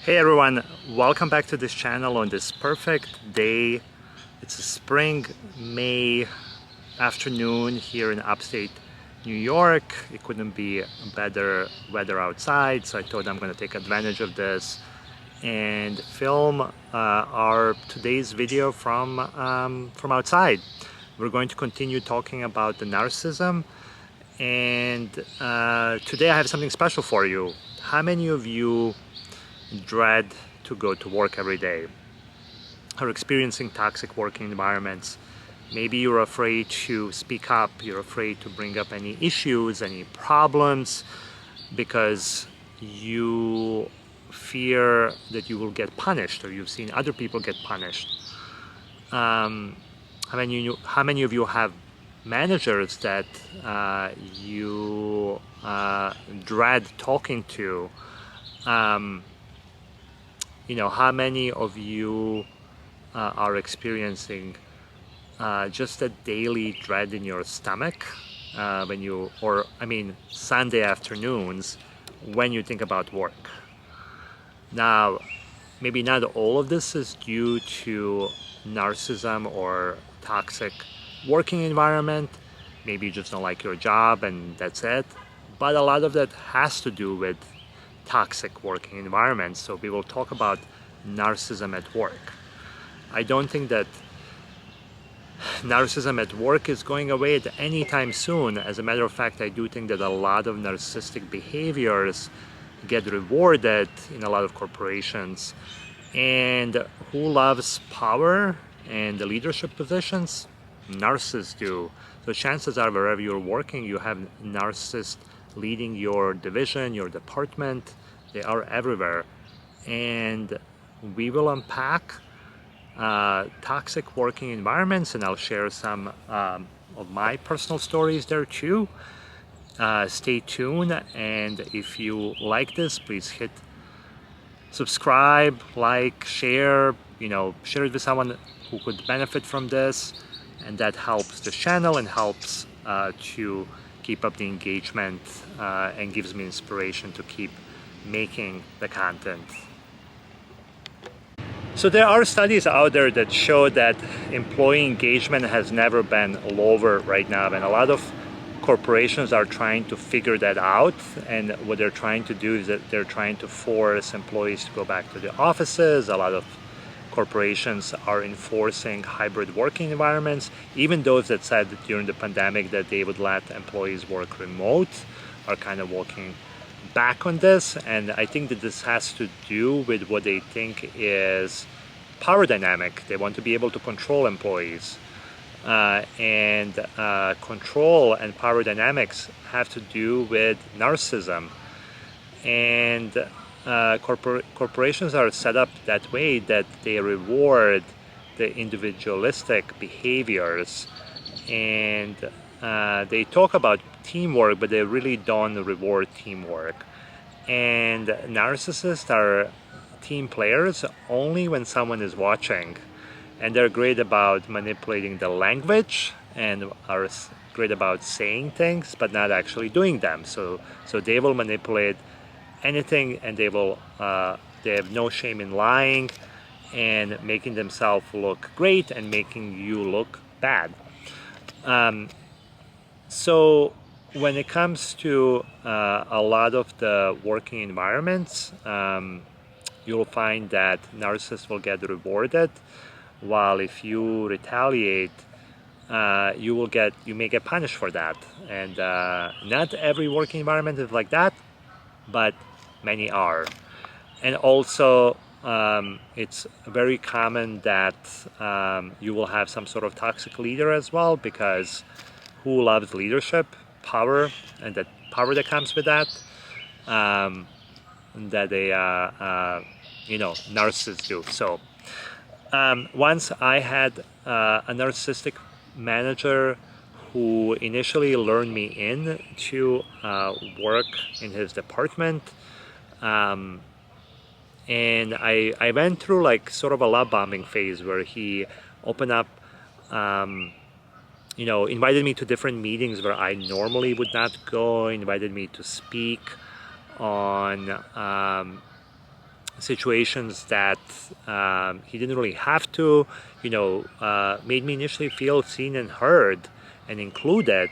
Hey everyone, welcome back to this channel on this perfect day. It's a spring May afternoon here in upstate New York. It couldn't be better weather outside, so I thought I'm going to take advantage of this and film our today's video from outside. We're going to continue talking about the narcissism, and today I have something special for you. How many of you dread to go to work every day, are experiencing toxic working environments? Maybe you're afraid to speak up, you're afraid to bring up any issues, any problems, because you fear that you will get punished, or you've seen other people get punished. How many of you have managers that you dread talking to? How many of you are experiencing just a daily dread in your stomach Sunday afternoons when you think about work? Now, maybe not all of this is due to narcissism or toxic working environment. Maybe you just don't like your job and that's it. But a lot of that has to do with toxic working environments. So we will talk about narcissism at work. I don't think that narcissism at work is going away at any time soon. As a matter of fact, I do think that a lot of narcissistic behaviors get rewarded in a lot of corporations. And who loves power and the leadership positions? Narcissists do. So chances are wherever you're working, you have narcissists leading your division, your department. They are everywhere. And we will unpack toxic working environments, and I'll share some of my personal stories there too. Stay tuned, and if you like this, please hit subscribe, like, share, share it with someone who could benefit from this, and that helps the channel and helps to keep up the engagement and gives me inspiration to keep making the content. So there are studies out there that show that employee engagement has never been lower right now, and a lot of corporations are trying to figure that out. And what they're trying to do is that they're trying to force employees to go back to the offices. A lot of corporations are enforcing hybrid working environments. Even those that said that during the pandemic that they would let employees work remote are kind of walking back on this. And I think that this has to do with what they think is power dynamic. They want to be able to control employees. And control and power dynamics have to do with narcissism. And corporations are set up that way that they reward the individualistic behaviors, and they talk about teamwork, but they really don't reward teamwork. And narcissists are team players only when someone is watching, and they're great about manipulating the language and are great about saying things but not actually doing them. So they will manipulate anything, and they have no shame in lying and making themselves look great and making you look bad. So when it comes to a lot of the working environments, you'll find that narcissists will get rewarded, while if you retaliate, you may get punished for that. And not every working environment is like that, but many are. And also it's very common that you will have some sort of toxic leader as well, because who loves leadership, power, and that power that comes with that, that they narcissists do. So once I had a narcissistic manager who initially lured me in to work in his department, and I went through like sort of a love bombing phase where he opened up, invited me to different meetings where I normally would not go, invited me to speak on situations that he didn't really have to, made me initially feel seen and heard and included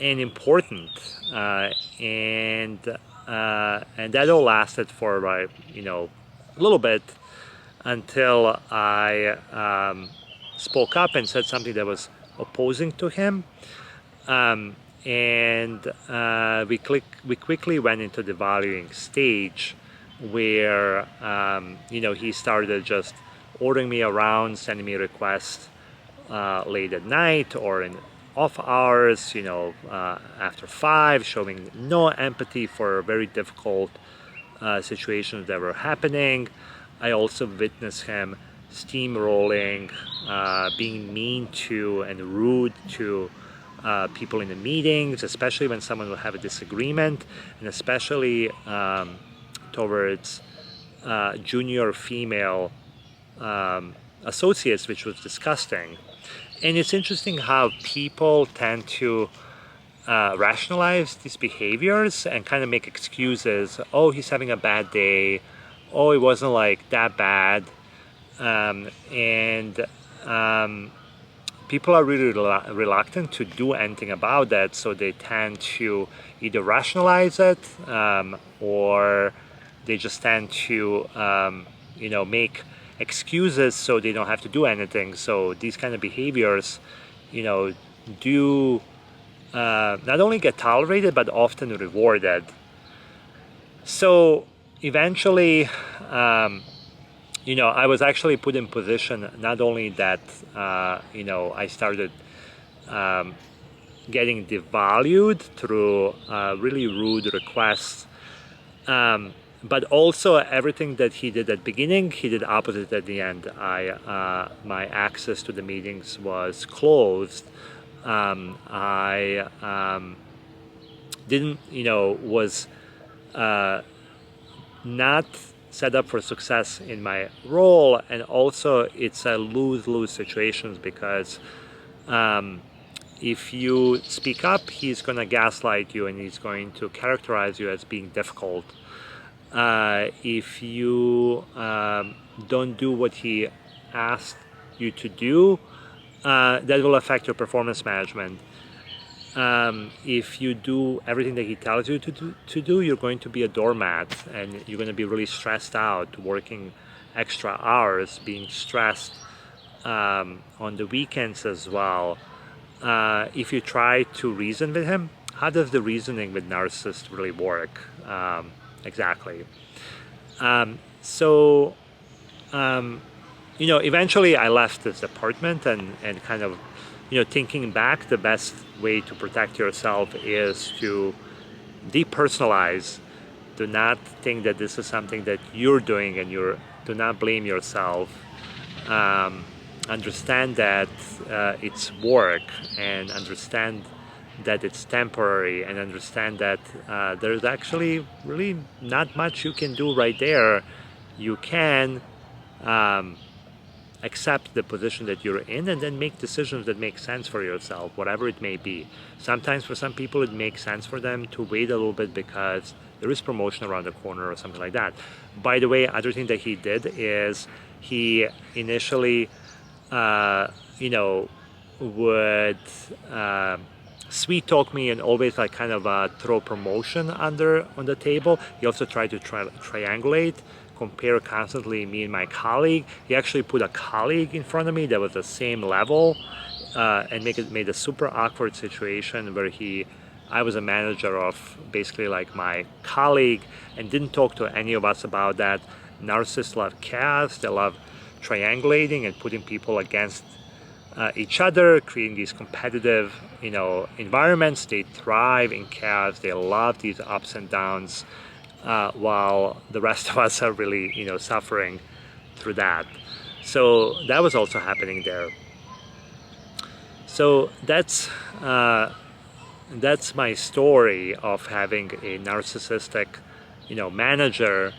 and important, and that all lasted for a little bit until I spoke up and said something that was opposing to him, and we quickly went into the valuing stage where he started just ordering me around, sending me requests late at night or in off hours, after 5, showing no empathy for very difficult situations that were happening. I also witnessed him steamrolling, being mean to and rude to people in the meetings, especially when someone will have a disagreement, and especially towards junior female associates, which was disgusting. And it's interesting how people tend to rationalize these behaviors and kind of make excuses. Oh, he's having a bad day. Oh, it wasn't like that bad. And people are really reluctant to do anything about that, so they tend to either rationalize it, or they just tend to make excuses so they don't have to do anything. So these kind of behaviors do not only get tolerated but often rewarded. So eventually I was actually put in position not only that I started getting devalued through really rude requests, but also everything that he did at the beginning, he did opposite at the end. My access to the meetings was closed. I didn't, was not set up for success in my role, and also it's a lose-lose situations because if you speak up, he's going to gaslight you and he's going to characterize you as being difficult. If you don't do what he asked you to do, that will affect your performance management. If you do everything that he tells you to do, you're going to be a doormat and you're going to be really stressed out, working extra hours, being stressed on the weekends as well. If you try to reason with him, how does the reasoning with narcissists really work? Exactly. Eventually I left this apartment and kind of, thinking back, the best way to protect yourself is to depersonalize. Do not think that this is something that you're doing, and do not blame yourself. Understand that it's work, and understand that it's temporary, and understand that there's actually really not much you can do right there. You can accept the position that you're in and then make decisions that make sense for yourself, whatever it may be. Sometimes for some people it makes sense for them to wait a little bit because there is promotion around the corner or something like that. By the way, other thing that he did is he initially would sweet talk me and always like kind of throw promotion on the table. He also tried to triangulate, compare constantly me and my colleague. He actually put a colleague in front of me that was the same level, and made a super awkward situation where I was a manager of basically like my colleague, and didn't talk to any of us about that. Narcissists love chaos. They love triangulating and putting people against each other, creating these competitive environments. They thrive in chaos. They love these ups and downs, while the rest of us are really suffering through that. So that was also happening there. So that's my story of having a narcissistic manager.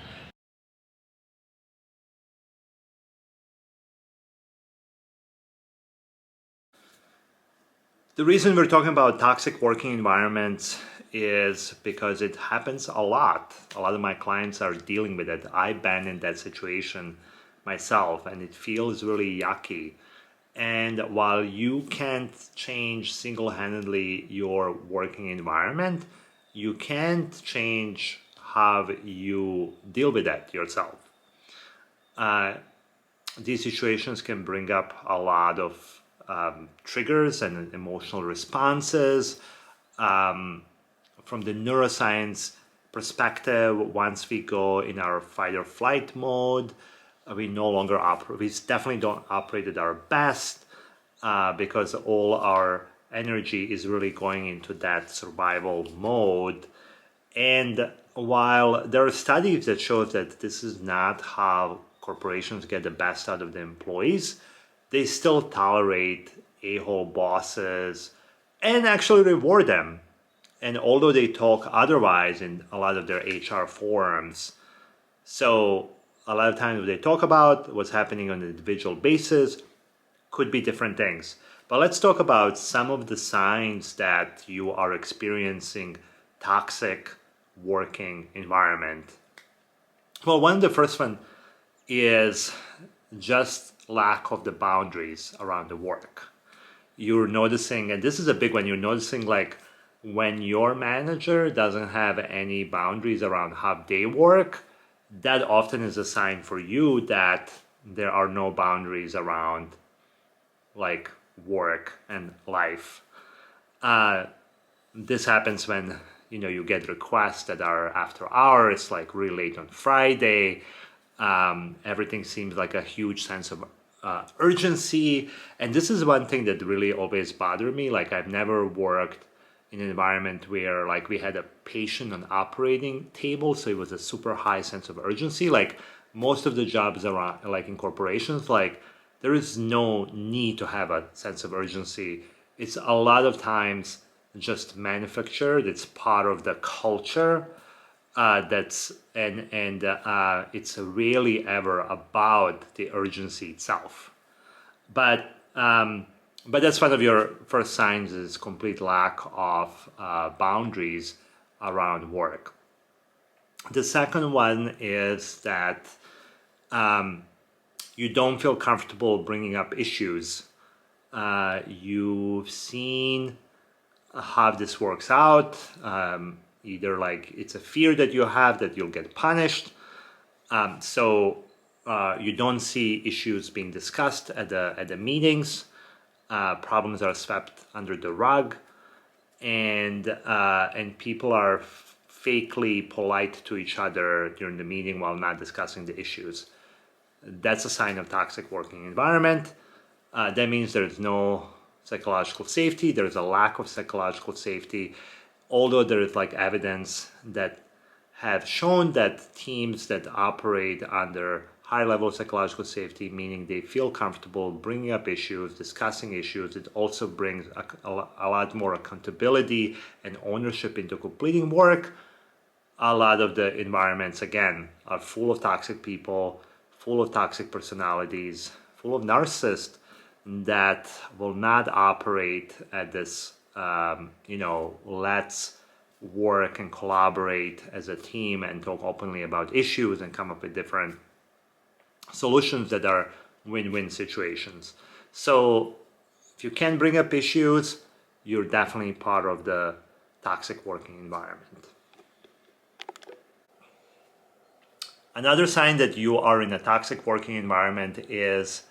The reason we're talking about toxic working environments is because it happens a lot. A lot of my clients are dealing with it. I've been in that situation myself, and it feels really yucky. And while you can't change single-handedly your working environment, you can't change how you deal with that yourself. These situations can bring up a lot of triggers and emotional responses. From the neuroscience perspective, once we go in our fight or flight mode, we no longer operate. We definitely don't operate at our best because all our energy is really going into that survival mode. And while there are studies that show that this is not how corporations get the best out of the employees, they still tolerate a-hole bosses and actually reward them. And although they talk otherwise in a lot of their HR forums, so a lot of times they talk about what's happening on an individual basis, could be different things. But let's talk about some of the signs that you are experiencing toxic working environment. Well, one of the first one is just lack of the boundaries around the work. You're noticing, and this is a big one, you're noticing like when your manager doesn't have any boundaries around how they work, that often is a sign for you that there are no boundaries around like work and life. This happens when you get requests that are after hours, like really late on Friday. Everything seems like a huge sense of urgency. And this is one thing that really always bothered me. Like I've never worked in an environment where like we had a patient on operating table, so it was a super high sense of urgency. Like most of the jobs around, like in corporations, like there is no need to have a sense of urgency. It's a lot of times just manufactured. It's part of the culture. It's really ever about the urgency itself. But that's one of your first signs is complete lack of boundaries around work. The second one is that you don't feel comfortable bringing up issues. You've seen how this works out. Either like it's a fear that you have that you'll get punished. So you don't see issues being discussed at the meetings. Problems are swept under the rug, and people are fakely polite to each other during the meeting while not discussing the issues. That's a sign of toxic working environment. That means there's no psychological safety. There's a lack of psychological safety. Although there is like evidence that have shown that teams that operate under high level of psychological safety, meaning they feel comfortable bringing up issues, discussing issues, it also brings a lot more accountability and ownership into completing work. A lot of the environments, again, are full of toxic people, full of toxic personalities, full of narcissists that will not operate at this let's work and collaborate as a team and talk openly about issues and come up with different solutions that are win-win situations. So if you can bring up issues, you're definitely part of the toxic working environment. Another sign that you are in a toxic working environment is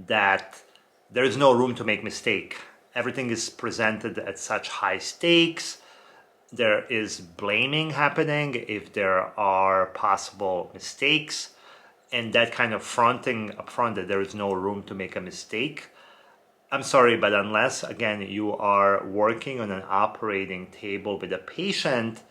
that there is no room to make mistake. Everything is presented at such high stakes. There is blaming happening if there are possible mistakes, and that kind of fronting up front that there is no room to make a mistake. I'm sorry, but unless, again, you are working on an operating table with a patient,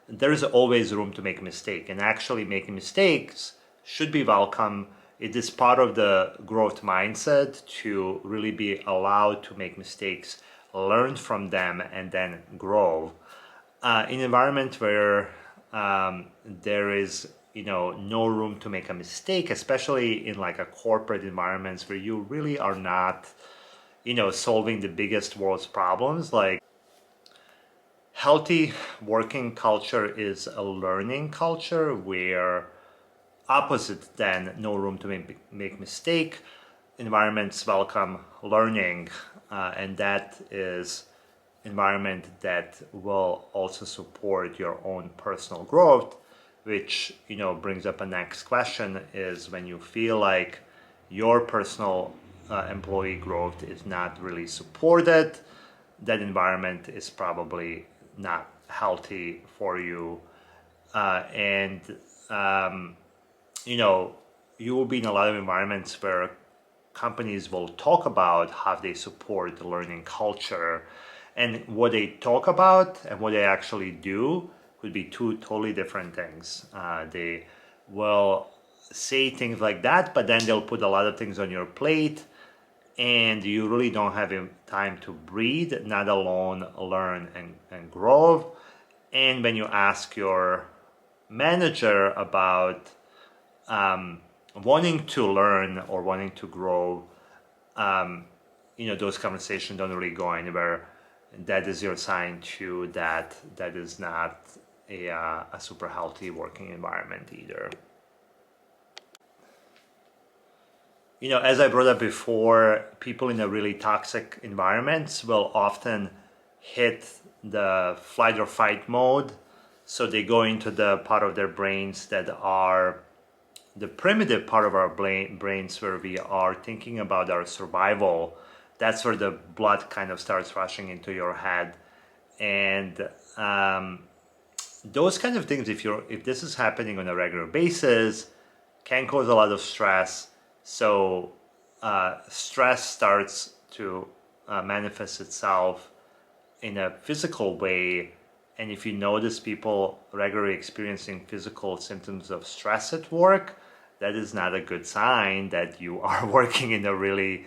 there is always room to make a mistake. And actually making mistakes should be welcome. It is part of the growth mindset to really be allowed to make mistakes, learn from them, and then grow. In an environment where there is no room to make a mistake, especially in like a corporate environments where you really are not solving the biggest world's problems, like Healthy working culture is a learning culture where opposite than no room to make mistake, environments welcome learning, and that is environment that will also support your own personal growth, which brings up a next question is when you feel like your personal employee growth is not really supported, that environment is probably not healthy for you, and you will be in a lot of environments where companies will talk about how they support the learning culture, and what they talk about and what they actually do could be two totally different things. They will say things like that, but then they'll put a lot of things on your plate, and you really don't have time to breathe, not alone learn and grow. And when you ask your manager about wanting to learn or wanting to grow, those conversations don't really go anywhere. That is your sign too that is not a super healthy working environment either. As I brought up before, people in a really toxic environments will often hit the flight or fight mode. So they go into the part of their brains that are the primitive part of our brains where we are thinking about our survival. That's where the blood kind of starts rushing into your head. And those kind of things, if this is happening on a regular basis, can cause a lot of stress. So stress starts to manifest itself in a physical way. And if you notice people regularly experiencing physical symptoms of stress at work, that is not a good sign that you are working in a really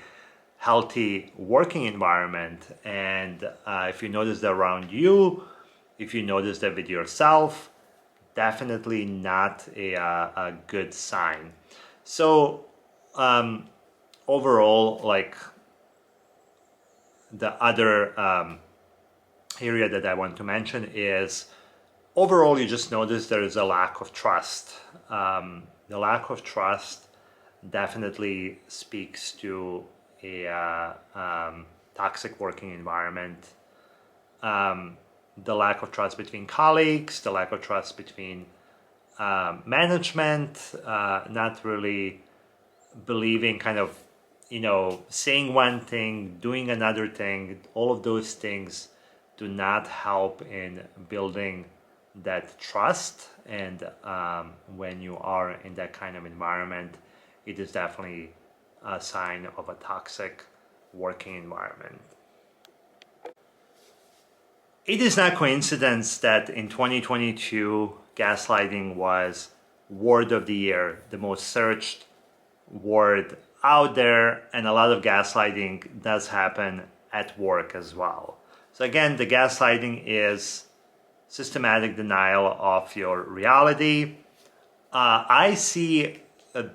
healthy working environment. And if you notice that around you, if you notice that with yourself, definitely not a good sign. So overall, like the other area that I want to mention is overall you just notice there is a lack of trust. The lack of trust definitely speaks to a toxic working environment. The lack of trust between colleagues, the lack of trust between management, not really believing kind of, saying one thing, doing another thing, all of those things do not help in building that trust. And when you are in that kind of environment, it is definitely a sign of a toxic working environment. It is not coincidence that in 2022, gaslighting was word of the year, the most searched word out there, and a lot of gaslighting does happen at work as well. So again, the gaslighting is systematic denial of your reality. I see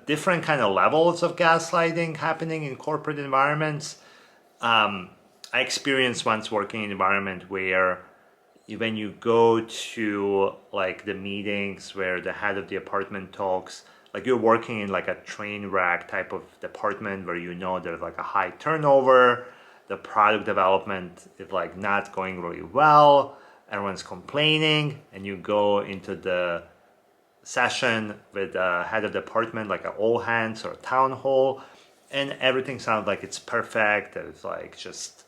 different kind of levels of gaslighting happening in corporate environments. I experienced once working in an environment where when you go to like the meetings where the head of the department talks, like you're working in like a train wreck type of department where there's like a high turnover, the product development is like not going really well, everyone's complaining, and you go into the session with the head of the department, like an all hands or a town hall, and everything sounds like it's perfect. It's like just,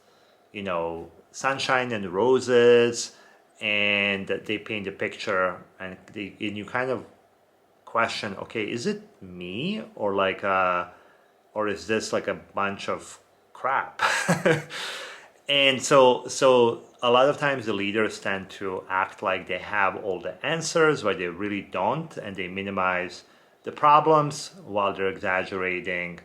sunshine and roses, and they paint a picture, and you kind of question, okay, is it me or or is this like a bunch of crap? And so a lot of times the leaders tend to act like they have all the answers, but they really don't, and they minimize the problems while they're exaggerating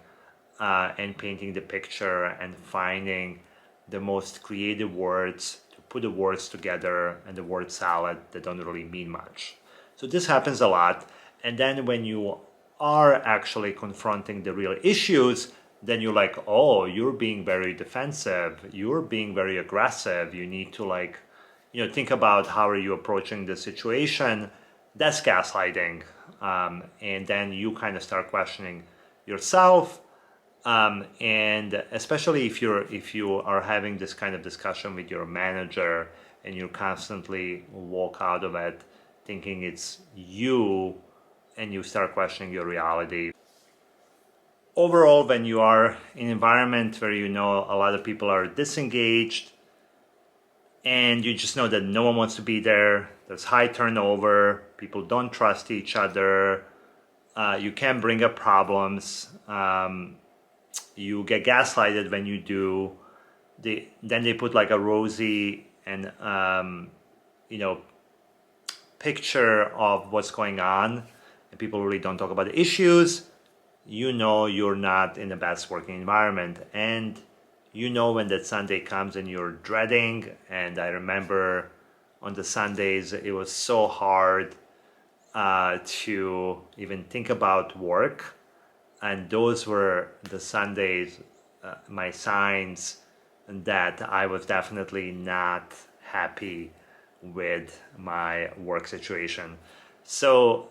and painting the picture and finding the most creative words to put the words together and the word salad that don't really mean much. So this happens a lot. And then when you are actually confronting the real issues, then you're like, oh, you're being very defensive, you're being very aggressive, you need to think about how are you approaching the situation. That's gaslighting. And then you kind of start questioning yourself. And especially if you are having this kind of discussion with your manager and you constantly walk out of it thinking it's you and you start questioning your reality. Overall, when you are in an environment where you know a lot of people are disengaged and you just know that no one wants to be there, there's high turnover, people don't trust each other, you can bring up problems, you get gaslighted when you do, then they put like a rosy and picture of what's going on, and people really don't talk about the issues. You're not in the best working environment, and when that Sunday comes and you're dreading. And I remember on the Sundays it was so hard to even think about work, and those were the Sundays, my signs that I was definitely not happy with my work situation. So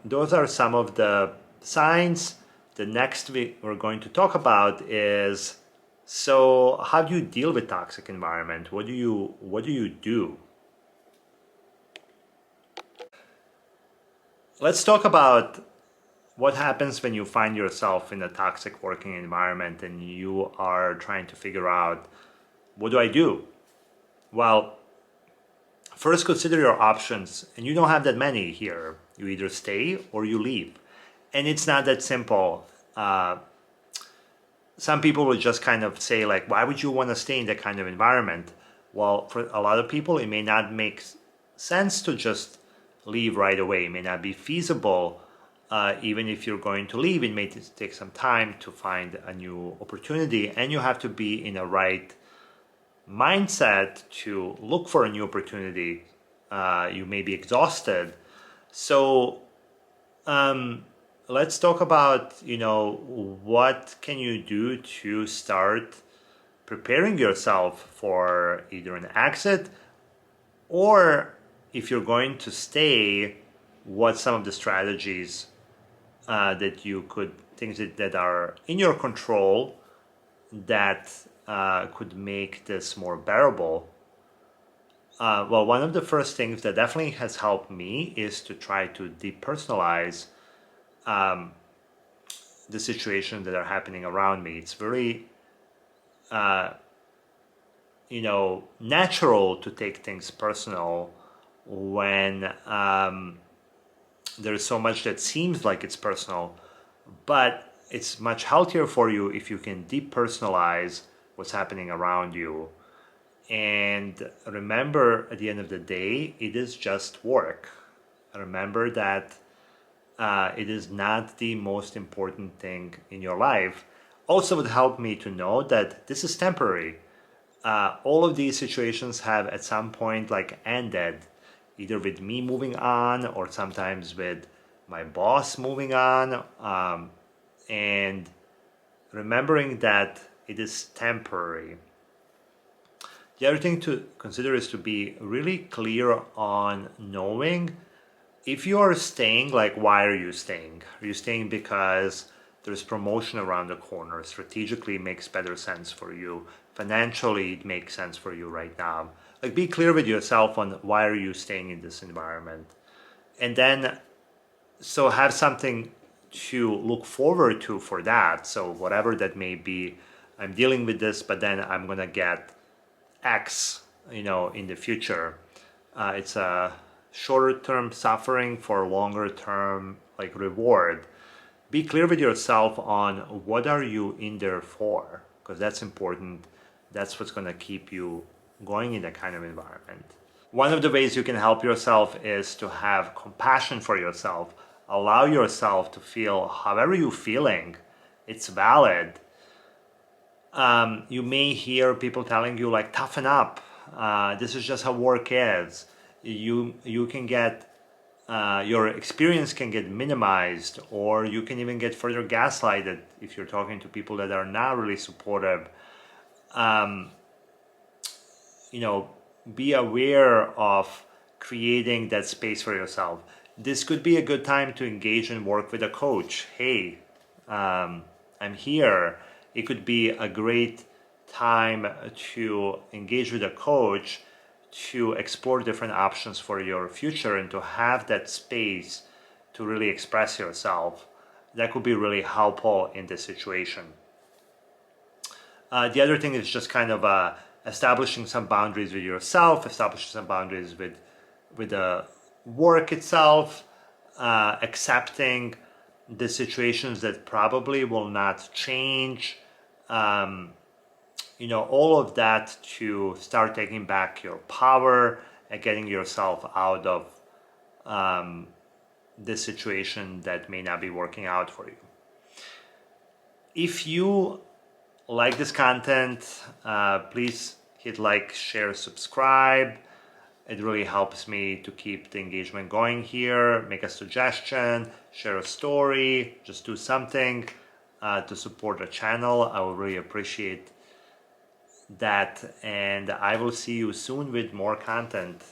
those are some of the signs. The next we're going to talk about is, so how do you deal with toxic environment? What do you do? Let's talk about what happens when you find yourself in a toxic working environment and you are trying to figure out, what do I do? Well, first consider your options, and you don't have that many here. You either stay or you leave. And it's not that simple. Some people will just kind of say like, why would you want to stay in that kind of environment? Well, for a lot of people, it may not make sense to just leave right away. It may not be feasible. Even if you're going to leave, it may take some time to find a new opportunity, and you have to be in the right mindset to look for a new opportunity. You may be exhausted. So let's talk about, what can you do to start preparing yourself for either an exit, or if you're going to stay, what some of the strategies that you could, things that are in your control that could make this more bearable. Well, one of the first things that definitely has helped me is to try to depersonalize the situations that are happening around me. It's very, natural to take things personal when there's so much that seems like it's personal, but it's much healthier for you if you can depersonalize what's happening around you. And remember, at the end of the day, it is just work. Remember that it is not the most important thing in your life. Also would help me to know that this is temporary. All of these situations have at some point ended, either with me moving on or sometimes with my boss moving on. And remembering that it is temporary. The other thing to consider is to be really clear on knowing if you are staying, why are you staying? Are you staying because there's promotion around the corner? Strategically, it makes better sense for you. Financially, it makes sense for you right now. Be clear with yourself on why are you staying in this environment. And then, so have something to look forward to for that. So whatever that may be, I'm dealing with this, but then I'm going to get X, in the future. It's a shorter term suffering for longer term reward. Be clear with yourself on what are you in there for, because that's important. That's what's going to keep you going in that kind of environment. One of the ways you can help yourself is to have compassion for yourself. Allow yourself to feel however you're feeling. It's valid. You may hear people telling you toughen up. This is just how work is. You can get your experience can get minimized, or you can even get further gaslighted if you're talking to people that are not really supportive. be aware of creating that space for yourself. This could be a good time to engage and work with a coach. Hey, I'm here. It could be a great time to engage with a coach to explore different options for your future and to have that space to really express yourself. That could be really helpful in this situation. The other thing is just kind of establishing some boundaries with yourself, establishing some boundaries with the work itself, accepting the situations that probably will not change. All of that to start taking back your power and getting yourself out of this situation that may not be working out for you. If you like this content, please hit like, share, subscribe. It really helps me to keep the engagement going here. Make a suggestion, share a story, just do something to support the channel. I will really appreciate that, and I will see you soon with more content.